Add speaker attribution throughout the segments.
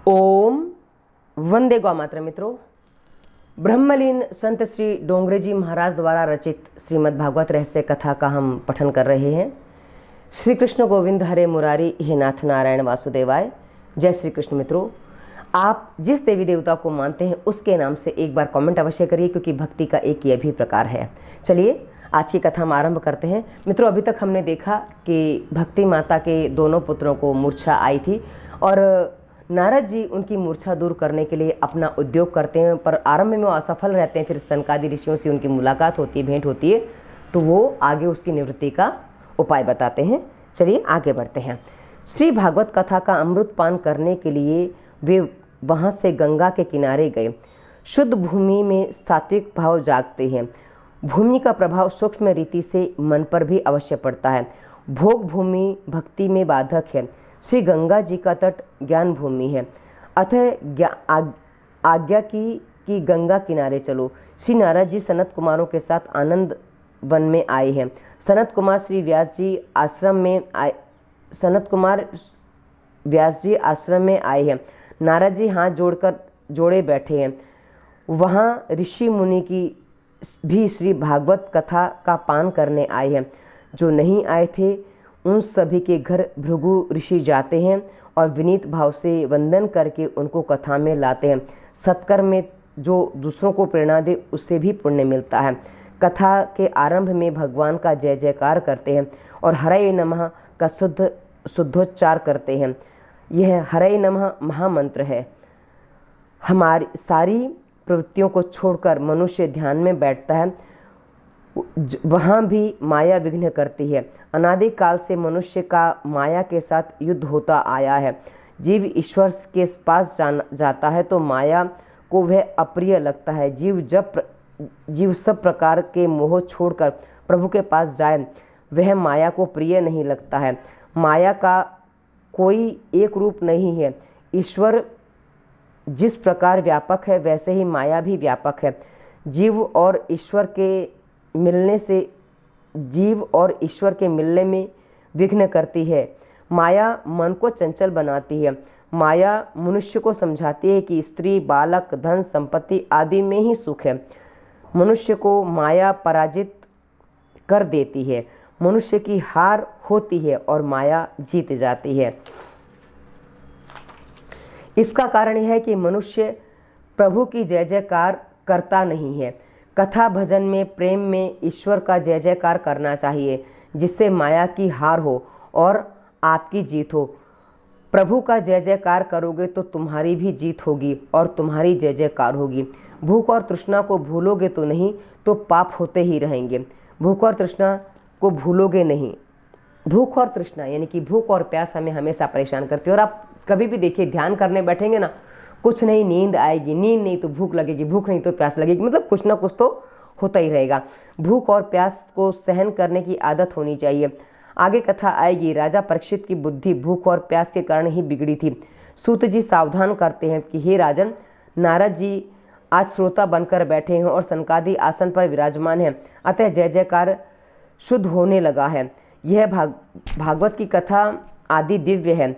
Speaker 1: ओम वंदे गौ मातरम। मित्रों, ब्रह्मलीन संत श्री डोंगरे जी महाराज द्वारा रचित श्रीमद् भागवत रहस्य कथा का हम पठन कर रहे हैं। श्री कृष्ण गोविंद हरे मुरारी, हे नाथ नारायण वासुदेवाय। जय श्री कृष्ण। मित्रों, आप जिस देवी देवता को मानते हैं उसके नाम से एक बार कमेंट अवश्य करिए, क्योंकि भक्ति का एक यह भी प्रकार है। चलिए आज की कथा हम आरंभ करते हैं। मित्रों, अभी तक हमने देखा कि भक्ति माता के दोनों पुत्रों को मूर्छा आई थी और नारद जी उनकी मूर्छा दूर करने के लिए अपना उद्योग करते हैं, पर आरंभ में वो असफल रहते हैं। फिर सनकादि ऋषियों से उनकी मुलाकात होती है, भेंट होती है, तो वो आगे उसकी निवृत्ति का उपाय बताते हैं। चलिए आगे बढ़ते हैं। श्री भागवत कथा का अमृत पान करने के लिए वे वहाँ से गंगा के किनारे गए। शुद्ध भूमि में सात्विक भाव जागते हैं। भूमि का प्रभाव सूक्ष्म रीति से मन पर भी अवश्य पड़ता है। भोग भूमि भक्ति में बाधक है। श्री गंगा जी का तट ज्ञान भूमि है, अतः आज्ञा की कि गंगा किनारे चलो। श्री नारद जी सनत कुमारों के साथ आनंद वन में आए हैं। सनत कुमार व्यास जी आश्रम में आए हैं। नारद जी हाथ जोड़े बैठे हैं। वहाँ ऋषि मुनि की भी श्री भागवत कथा का पान करने आए हैं। जो नहीं आए थे उन सभी के घर भृगु ऋषि जाते हैं और विनीत भाव से वंदन करके उनको कथा में लाते हैं। सत्कर्म में जो दूसरों को प्रेरणा दे उससे भी पुण्य मिलता है। कथा के आरंभ में भगवान का जय जयकार करते हैं और हरे नमः का शुद्धोच्चार करते हैं। यह हरे नमः महामंत्र है। हमारी सारी प्रवृत्तियों को छोड़कर मनुष्य ध्यान में बैठता है, वहाँ भी माया विघ्न करती है। अनादि काल से मनुष्य का माया के साथ युद्ध होता आया है। जीव ईश्वर के पास जाता है तो माया को वह अप्रिय लगता है। जीव सब प्रकार के मोह छोड़कर प्रभु के पास जाए, वह माया को प्रिय नहीं लगता है। माया का कोई एक रूप नहीं है। ईश्वर जिस प्रकार व्यापक है वैसे ही माया भी व्यापक है। जीव और ईश्वर के मिलने में विघ्न करती है। माया मन को चंचल बनाती है। माया मनुष्य को समझाती है कि स्त्री, बालक, धन, संपत्ति आदि में ही सुख है। मनुष्य को माया पराजित कर देती है। मनुष्य की हार होती है और माया जीत जाती है। इसका कारण यह है कि मनुष्य प्रभु की जय जयकार करता नहीं है। कथा भजन में, प्रेम में ईश्वर का जय जयकार करना चाहिए, जिससे माया की हार हो और आपकी जीत हो। प्रभु का जय जयकार करोगे तो तुम्हारी भी जीत होगी और तुम्हारी जय जयकार होगी। भूख और तृष्णा को भूलोगे तो नहीं तो पाप होते ही रहेंगे। भूख और तृष्णा को भूलोगे नहीं। भूख और तृष्णा यानी कि भूख और प्यास हमें हमेशा परेशान करती है। और आप कभी भी देखिए, ध्यान करने बैठेंगे ना, कुछ नहीं नींद आएगी, नींद नहीं तो भूख लगेगी, भूख नहीं तो प्यास लगेगी, मतलब कुछ ना कुछ तो होता ही रहेगा। भूख और प्यास को सहन करने की आदत होनी चाहिए। आगे कथा आएगी। राजा परीक्षित की बुद्धि भूख और प्यास के कारण ही बिगड़ी थी। सूत जी सावधान करते हैं कि हे राजन, नारद जी आज श्रोता बनकर बैठे हैं और सनकादि आसन पर विराजमान हैं, अतः जय जयकार शुद्ध होने लगा है। यह भागवत की कथा आदि दिव्य है।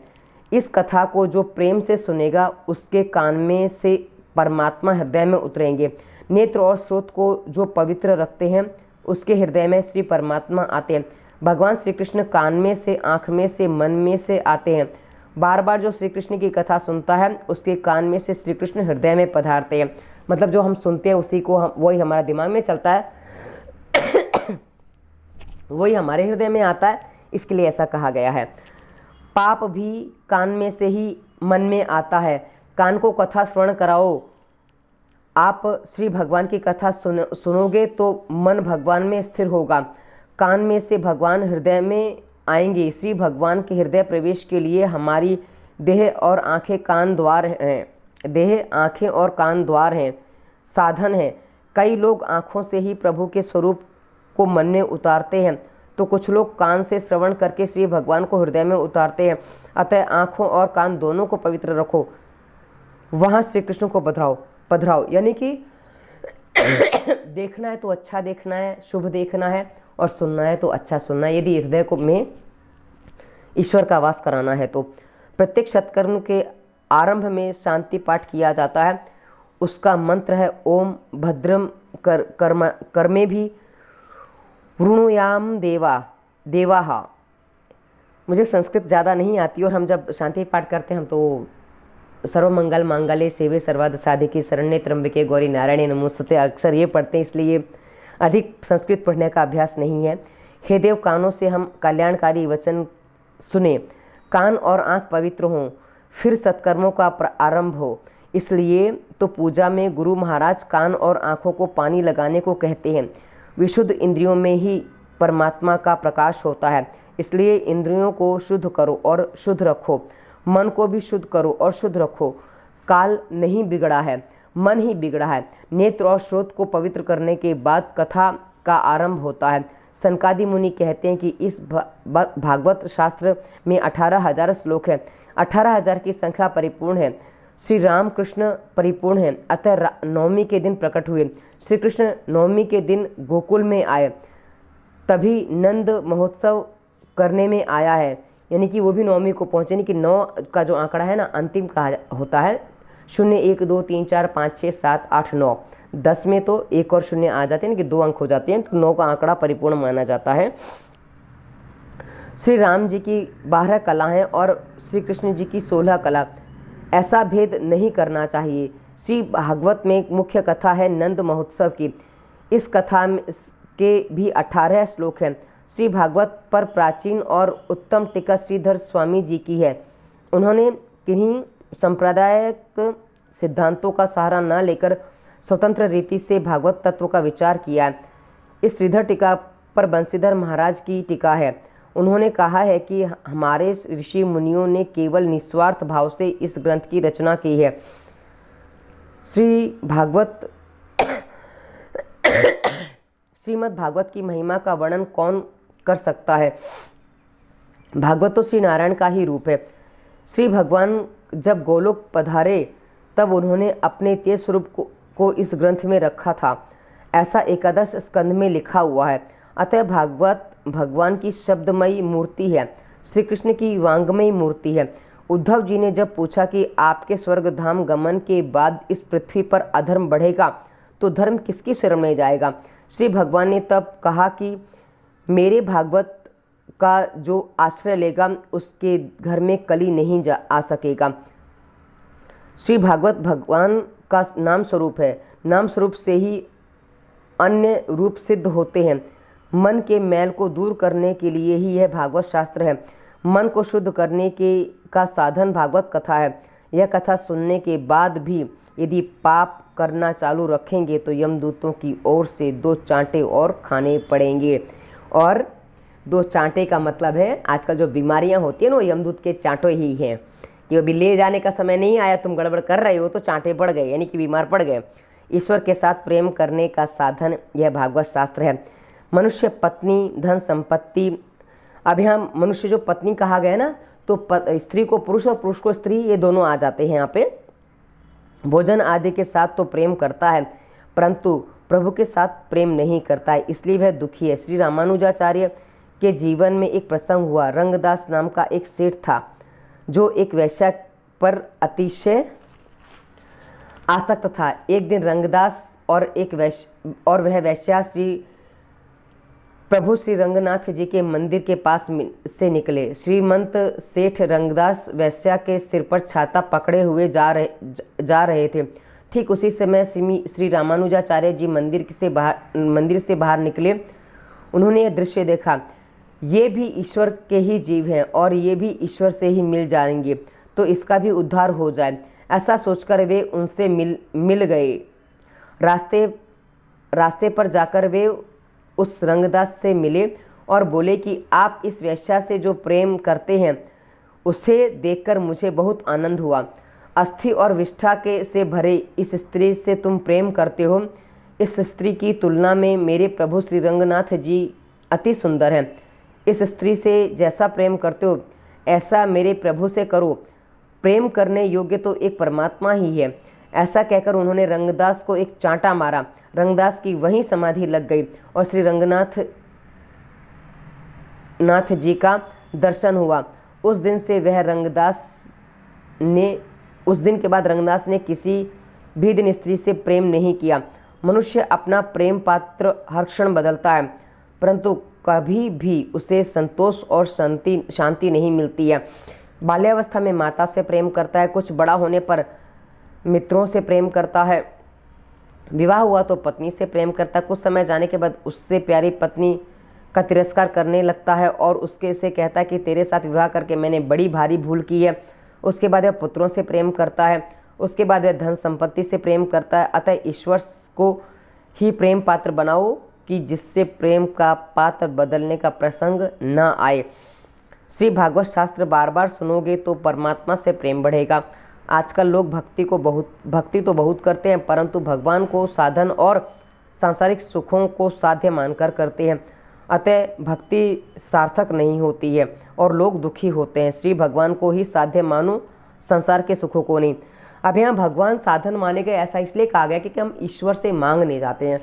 Speaker 1: इस कथा को जो प्रेम से सुनेगा उसके कान में से परमात्मा हृदय में उतरेंगे। नेत्र और स्रोत को जो पवित्र रखते हैं उसके हृदय में श्री परमात्मा आते हैं। भगवान श्री कृष्ण कान में से, आँख में से, मन में से आते हैं। बार बार जो श्री कृष्ण की कथा सुनता है उसके कान में से श्री कृष्ण हृदय में पधारते हैं। मतलब जो हम सुनते हैं उसी को वही हमारा दिमाग में चलता है वही हमारे हृदय में आता है, इसके लिए ऐसा कहा गया है। पाप भी कान में से ही मन में आता है। कान को कथा श्रवण कराओ। आप श्री भगवान की कथा सुनोगे तो मन भगवान में स्थिर होगा। कान में से भगवान हृदय में आएंगे। श्री भगवान के हृदय प्रवेश के लिए हमारी देह और आंखें कान द्वार हैं। देह, आंखें और कान द्वार हैं, साधन हैं। कई लोग आँखों से ही प्रभु के स्वरूप को मन में उतारते हैं, तो कुछ लोग कान से श्रवण करके श्री भगवान को हृदय में उतारते हैं। अतः आँखों और कान दोनों को पवित्र रखो। वहाँ श्री कृष्ण को पधराओ यानी कि देखना है तो अच्छा देखना है, शुभ देखना है, और सुनना है तो अच्छा सुनना है। यदि हृदय में ईश्वर का वास कराना है तो प्रत्येक सत्कर्म के आरंभ में शांति पाठ किया जाता है, उसका मंत्र है ओम भद्रम कर्मे भी वृणुयाम देवाहा। मुझे संस्कृत ज़्यादा नहीं आती और हम जब शांति पाठ करते हैं हम तो सर्वमंगल मांगल्ये शिवे सर्वार्थ साधिके शरण्ये त्र्यंबके गौरी नारायणी नमोस्तुते अक्सर ये पढ़ते हैं, इसलिए अधिक संस्कृत पढ़ने का अभ्यास नहीं है। हे देव, कानों से हम कल्याणकारी वचन सुने, कान और आँख पवित्र हों, फिर सत्कर्मों का आरंभ हो। इसलिए तो पूजा में गुरु महाराज कान और आँखों को पानी लगाने को कहते हैं। विशुद्ध इंद्रियों में ही परमात्मा का प्रकाश होता है, इसलिए इंद्रियों को शुद्ध करो और शुद्ध रखो, मन को भी शुद्ध करो और शुद्ध रखो। काल नहीं बिगड़ा है, मन ही बिगड़ा है। नेत्र और श्रोत को पवित्र करने के बाद कथा का आरंभ होता है। सनकादि मुनि कहते हैं कि इस भागवत शास्त्र में 18,000 श्लोक है। 18,000 की संख्या परिपूर्ण है। श्री राम कृष्ण परिपूर्ण है, अतः नवमी के दिन प्रकट हुए। श्री कृष्ण नवमी के दिन गोकुल में आए, तभी नंद महोत्सव करने में आया है, यानी कि वो भी नवमी को पहुँचे। यानी कि 9 का जो आंकड़ा है ना, अंतिम कहा होता है। 0, 1, 2, 3, 4, 5, 6, 7, 8, 9, 10 में तो 1 और 0 आ जाते हैं कि 2 अंक हो जाते हैं, तो 9 का आंकड़ा परिपूर्ण माना जाता है। श्री राम जी की 12 कला हैं और श्री कृष्ण जी की 16 कला। ऐसा भेद नहीं करना चाहिए। श्री भागवत में एक मुख्य कथा है नंद महोत्सव की। इस कथा के भी 18 श्लोक हैं। श्री भागवत पर प्राचीन और उत्तम टीका श्रीधर स्वामी जी की है। उन्होंने किन्हीं सांप्रदायिक सिद्धांतों का सहारा न लेकर स्वतंत्र रीति से भागवत तत्व का विचार किया है। इस श्रीधर टीका पर बंशीधर महाराज की टीका है। उन्होंने कहा है कि हमारे ऋषि मुनियों ने केवल निस्वार्थ भाव से इस ग्रंथ की रचना की है। श्रीमद् भागवत की महिमा का वर्णन कौन कर सकता है। भागवत तो श्री नारायण का ही रूप है। श्री भगवान जब गोलोक पधारे तब उन्होंने अपने तेज स्वरूप को इस ग्रंथ में रखा था, ऐसा 11 स्कंध में लिखा हुआ है। अतः भागवत भगवान की शब्दमयी मूर्ति है, श्री कृष्ण की वांगमयी मूर्ति है। उद्धव जी ने जब पूछा कि आपके स्वर्ग धाम गमन के बाद इस पृथ्वी पर अधर्म बढ़ेगा तो धर्म किसकी शरण में जाएगा। श्री भगवान ने तब कहा कि मेरे भागवत का जो आश्रय लेगा उसके घर में कली नहीं आ सकेगा। श्री भागवत भगवान का नाम स्वरूप है। नाम स्वरूप से ही अन्य रूप सिद्ध होते हैं। मन के मैल को दूर करने के लिए ही यह भागवत शास्त्र है। मन को शुद्ध करने का साधन भागवत कथा है। यह कथा सुनने के बाद भी यदि पाप करना चालू रखेंगे तो यमदूतों की ओर से 2 चांटे और खाने पड़ेंगे। और 2 चांटे का मतलब है आजकल जो बीमारियां होती हैं ना, वो यमदूत के चांटों ही हैं कि अभी ले जाने का समय नहीं आया, तुम गड़बड़ कर रहे हो तो चांटे पड़ गए, यानी कि बीमार पड़ गए। ईश्वर के साथ प्रेम करने का साधन यह भागवत शास्त्र है। मनुष्य, पत्नी, धन संपत्ति, अब यहाँ मनुष्य जो पत्नी कहा गया ना, तो स्त्री को पुरुष और पुरुष को स्त्री, ये दोनों आ जाते हैं यहाँ पे। भोजन आदि के साथ तो प्रेम करता है, परंतु प्रभु के साथ प्रेम नहीं करता है, इसलिए वह दुखी है। श्री रामानुजाचार्य के जीवन में एक प्रसंग हुआ। रंगदास नाम का एक सेठ था जो एक वेश्या पर अतिशय आसक्त था। एक दिन रंगदास और वह वेश्या प्रभु श्री रंगनाथ जी के मंदिर के पास से निकले। श्रीमंत सेठ रंगदास वेश्या के सिर पर छाता पकड़े हुए जा रहे थे। ठीक उसी समय श्री रामानुजाचार्य जी मंदिर से बाहर निकले। उन्होंने यह दृश्य देखा। ये भी ईश्वर के ही जीव हैं और ये भी ईश्वर से ही मिल जाएंगे, तो इसका भी उद्धार हो जाए, ऐसा सोचकर वे उनसे मिल गए। रास्ते पर जाकर वे उस रंगदास से मिले और बोले कि आप इस वेश्या से जो प्रेम करते हैं उसे देखकर मुझे बहुत आनंद हुआ। अस्थि और विष्ठा से भरे इस स्त्री से तुम प्रेम करते हो। इस स्त्री की तुलना में मेरे प्रभु श्री रंगनाथ जी अति सुंदर हैं। इस स्त्री से जैसा प्रेम करते हो ऐसा मेरे प्रभु से करो। प्रेम करने योग्य तो एक परमात्मा ही है। ऐसा कहकर उन्होंने रंगदास को एक चांटा मारा। रंगदास की वहीं समाधि लग गई और श्री रंगनाथ जी का दर्शन हुआ। उस दिन से वह रंगदास ने उस दिन के बाद रंगदास ने किसी भी दिन स्त्री से प्रेम नहीं किया। मनुष्य अपना प्रेम पात्र हर क्षण बदलता है, परंतु कभी भी उसे संतोष और शांति नहीं मिलती है। बाल्यावस्था में माता से प्रेम करता है, कुछ बड़ा होने पर मित्रों से प्रेम करता है, विवाह हुआ तो पत्नी से प्रेम करता है, कुछ समय जाने के बाद उससे प्यारी पत्नी का तिरस्कार करने लगता है और उसके से कहता है कि तेरे साथ विवाह करके मैंने बड़ी भारी भूल की है। उसके बाद वह पुत्रों से प्रेम करता है, उसके बाद वह धन संपत्ति से प्रेम करता है। अतः ईश्वर को ही प्रेम पात्र बनाओ कि जिससे प्रेम का पात्र बदलने का प्रसंग न आए। श्री भागवत शास्त्र बार बार सुनोगे तो परमात्मा से प्रेम बढ़ेगा। आजकल लोग भक्ति तो बहुत करते हैं, परंतु भगवान को साधन और सांसारिक सुखों को साध्य मानकर करते हैं, अतः भक्ति सार्थक नहीं होती है और लोग दुखी होते हैं। श्री भगवान को ही साध्य मानो, संसार के सुखों को नहीं। अब यहाँ भगवान साधन माने गए, ऐसा इसलिए कहा गया क्योंकि हम ईश्वर से मांगने जाते हैं।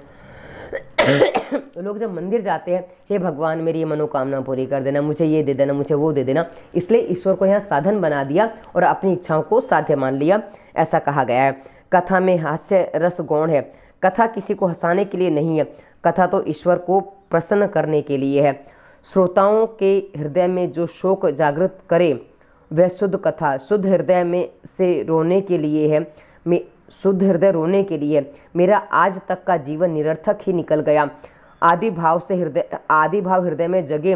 Speaker 1: लोग जब मंदिर जाते हैं, हे भगवान मेरी ये मनोकामना पूरी कर देना, मुझे ये दे देना, मुझे वो दे देना, इसलिए ईश्वर को यहाँ साधन बना दिया और अपनी इच्छाओं को साध्य मान लिया, ऐसा कहा गया है। कथा में हास्य रस गौण है। कथा किसी को हंसाने के लिए नहीं है, कथा तो ईश्वर को प्रसन्न करने के लिए है। श्रोताओं के हृदय में जो शोक जागृत करे वह शुद्ध कथा। शुद्ध हृदय में से रोने के लिए है, शुद्ध हृदय रोने के लिए। मेरा आज तक का जीवन निरर्थक ही निकल गया। आदि भाव हृदय में जगे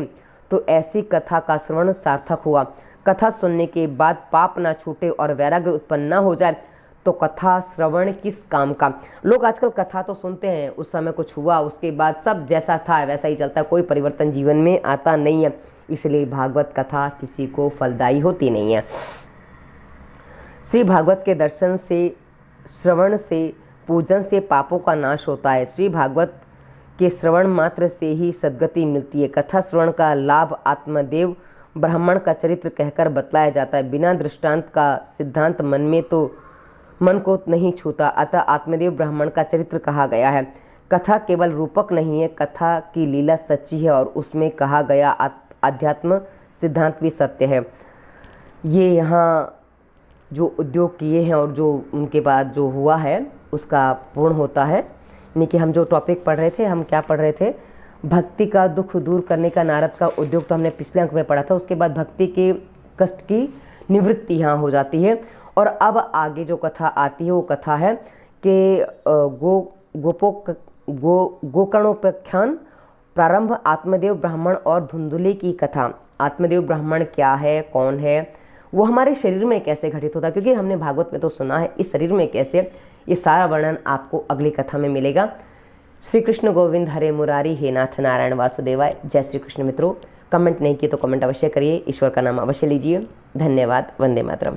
Speaker 1: तो ऐसी कथा का श्रवण सार्थक हुआ। कथा सुनने के बाद पाप ना छूटे और वैराग्य उत्पन्न न हो जाए तो कथा श्रवण किस काम का। लोग आजकल कथा तो सुनते हैं, उस समय कुछ हुआ, उसके बाद सब जैसा था वैसा ही चलता है, कोई परिवर्तन जीवन में आता नहीं है। इसलिए भागवत कथा किसी को फलदायी होती नहीं है। श्री भागवत के दर्शन से, श्रवण से, पूजन से पापों का नाश होता है। श्री भागवत के श्रवण मात्र से ही सद्गति मिलती है। कथा श्रवण का लाभ आत्मदेव ब्राह्मण का चरित्र कहकर बतलाया जाता है। बिना दृष्टांत का सिद्धांत मन को नहीं छूता, अतः आत्मदेव ब्राह्मण का चरित्र कहा गया है। कथा केवल रूपक नहीं है, कथा की लीला सच्ची है और उसमें कहा गया अध्यात्म सिद्धांत भी सत्य है। ये यहाँ जो उद्योग किए हैं और जो उनके बाद जो हुआ है उसका पूर्ण होता है। यानी कि हम जो टॉपिक पढ़ रहे थे, हम क्या पढ़ रहे थे, भक्ति का दुख दूर करने का नारद का उद्योग, तो हमने पिछले अंक में पढ़ा था। उसके बाद भक्ति के कष्ट की निवृत्ति यहाँ हो जाती है। और अब आगे जो कथा आती है वो कथा है कि गोकर्णोपाख्यान प्रारंभ आत्मदेव ब्राह्मण और धुंधुली की कथा। आत्मदेव ब्राह्मण क्या है, कौन है, वो हमारे शरीर में कैसे घटित होता है, क्योंकि हमने भागवत में तो सुना है, इस शरीर में कैसे, ये सारा वर्णन आपको अगली कथा में मिलेगा। श्री कृष्ण गोविंद हरे मुरारी, हे नाथ नारायण वासुदेवाय। जय श्री कृष्ण। मित्रों, कमेंट नहीं किए तो कमेंट अवश्य करिए, ईश्वर का नाम अवश्य लीजिए। धन्यवाद। वंदे मातरम।